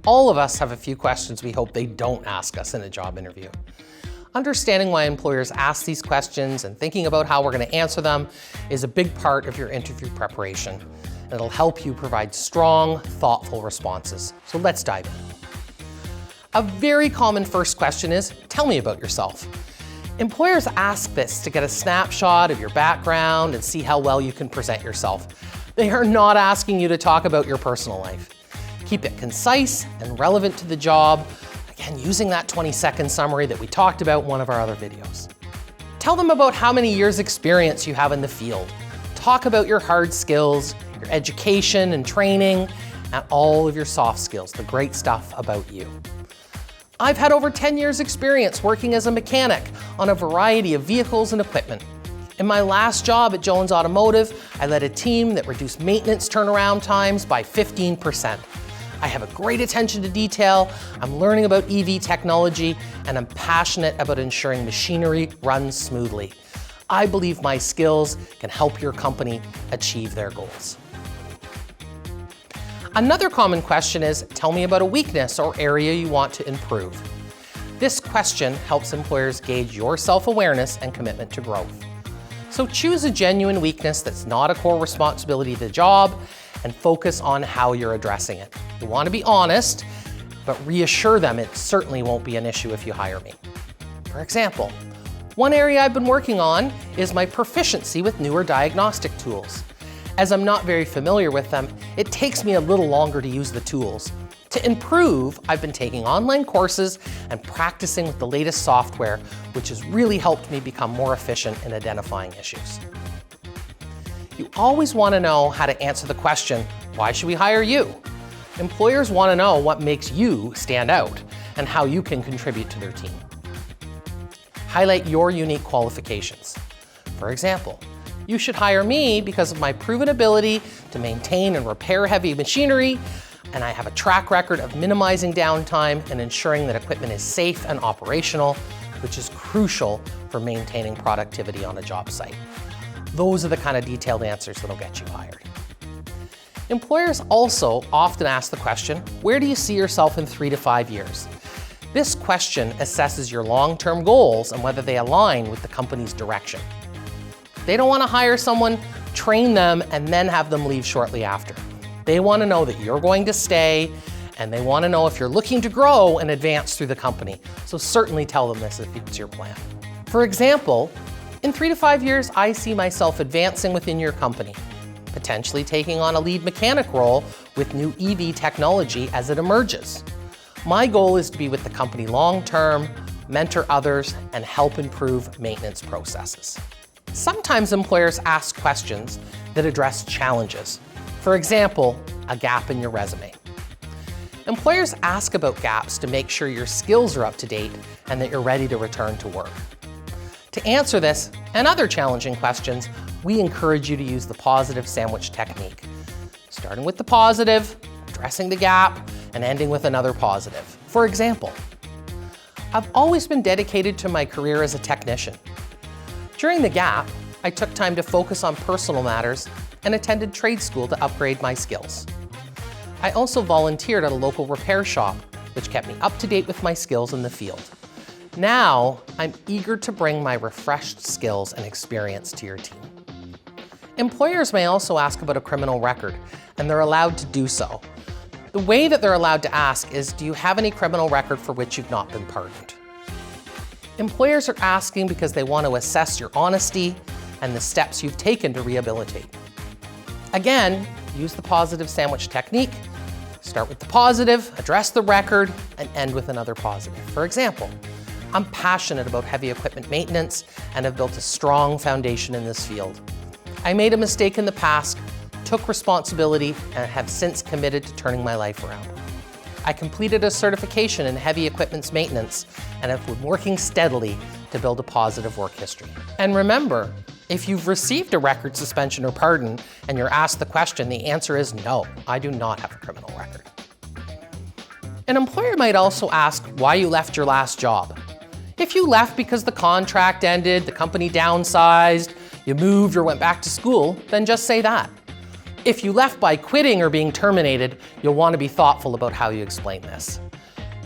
All of us have a few questions we hope they don't ask us in a job interview. Understanding why employers ask these questions and thinking about how we're going to answer them is a big part of your interview preparation. It'll help you provide strong, thoughtful responses. So let's dive in. A very common first question is, tell me about yourself. Employers ask this to get a snapshot of your background and see how well you can present yourself. They are not asking you to talk about your personal life. Keep it concise and relevant to the job, again, using that 20-second summary that we talked about in one of our other videos. Tell them about how many years experience you have in the field. Talk about your hard skills, your education and training, and all of your soft skills, the great stuff about you. I've had over 10 years experience working as a mechanic on a variety of vehicles and equipment. In my last job at Jones Automotive, I led a team that reduced maintenance turnaround times by 15%. I have a great attention to detail, I'm learning about EV technology, and I'm passionate about ensuring machinery runs smoothly. I believe my skills can help your company achieve their goals. Another common question is, tell me about a weakness or area you want to improve. This question helps employers gauge your self-awareness and commitment to growth. So choose a genuine weakness that's not a core responsibility of the job and focus on how you're addressing it. You want to be honest, but reassure them it certainly won't be an issue if you hire me. For example, one area I've been working on is my proficiency with newer diagnostic tools. As I'm not very familiar with them, it takes me a little longer to use the tools. To improve, I've been taking online courses and practicing with the latest software, which has really helped me become more efficient in identifying issues. You always want to know how to answer the question, why should we hire you? Employers want to know what makes you stand out and how you can contribute to their team. Highlight your unique qualifications. For example, you should hire me because of my proven ability to maintain and repair heavy machinery, and I have a track record of minimizing downtime and ensuring that equipment is safe and operational, which is crucial for maintaining productivity on a job site. Those are the kind of detailed answers that'll get you hired. Employers also often ask the question, where do you see yourself in 3 to 5 years? This question assesses your long-term goals and whether they align with the company's direction. They don't want to hire someone, train them, and then have them leave shortly after. They want to know that you're going to stay, and they want to know if you're looking to grow and advance through the company. So certainly tell them this if it's your plan. For example, in 3 to 5 years, I see myself advancing within your company, potentially taking on a lead mechanic role with new EV technology as it emerges. My goal is to be with the company long-term, mentor others, and help improve maintenance processes. Sometimes employers ask questions that address challenges. For example, a gap in your resume. Employers ask about gaps to make sure your skills are up to date and that you're ready to return to work. To answer this and other challenging questions, we encourage you to use the positive sandwich technique. Starting with the positive, addressing the gap, and ending with another positive. For example, I've always been dedicated to my career as a technician. During the gap, I took time to focus on personal matters and attended trade school to upgrade my skills. I also volunteered at a local repair shop, which kept me up to date with my skills in the field. Now, I'm eager to bring my refreshed skills and experience to your team. Employers may also ask about a criminal record, and they're allowed to do so. The way that they're allowed to ask is, do you have any criminal record for which you've not been pardoned? Employers are asking because they want to assess your honesty and the steps you've taken to rehabilitate. Again, use the positive sandwich technique. Start with the positive, address the record, and end with another positive. For example, I'm passionate about heavy equipment maintenance and have built a strong foundation in this field. I made a mistake in the past, took responsibility, and have since committed to turning my life around. I completed a certification in heavy equipment maintenance and have been working steadily to build a positive work history. And remember, if you've received a record suspension or pardon and you're asked the question, the answer is no, I do not have a criminal record. An employer might also ask why you left your last job. If you left because the contract ended, the company downsized, you moved or went back to school, then just say that. If you left by quitting or being terminated, you'll want to be thoughtful about how you explain this.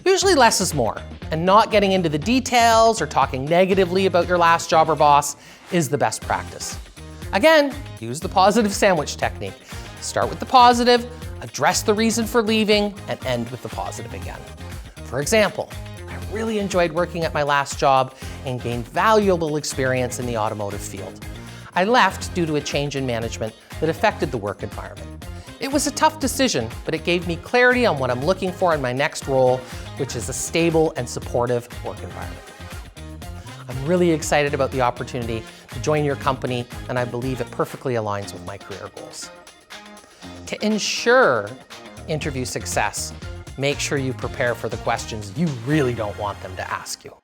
Usually less is more, and not getting into the details or talking negatively about your last job or boss is the best practice. Again, use the positive sandwich technique. Start with the positive, address the reason for leaving, and end with the positive again. For example, I really enjoyed working at my last job and gained valuable experience in the automotive field. I left due to a change in management that affected the work environment. It was a tough decision, but it gave me clarity on what I'm looking for in my next role, which is a stable and supportive work environment. I'm really excited about the opportunity to join your company, and I believe it perfectly aligns with my career goals. To ensure interview success, make sure you prepare for the questions you really don't want them to ask you.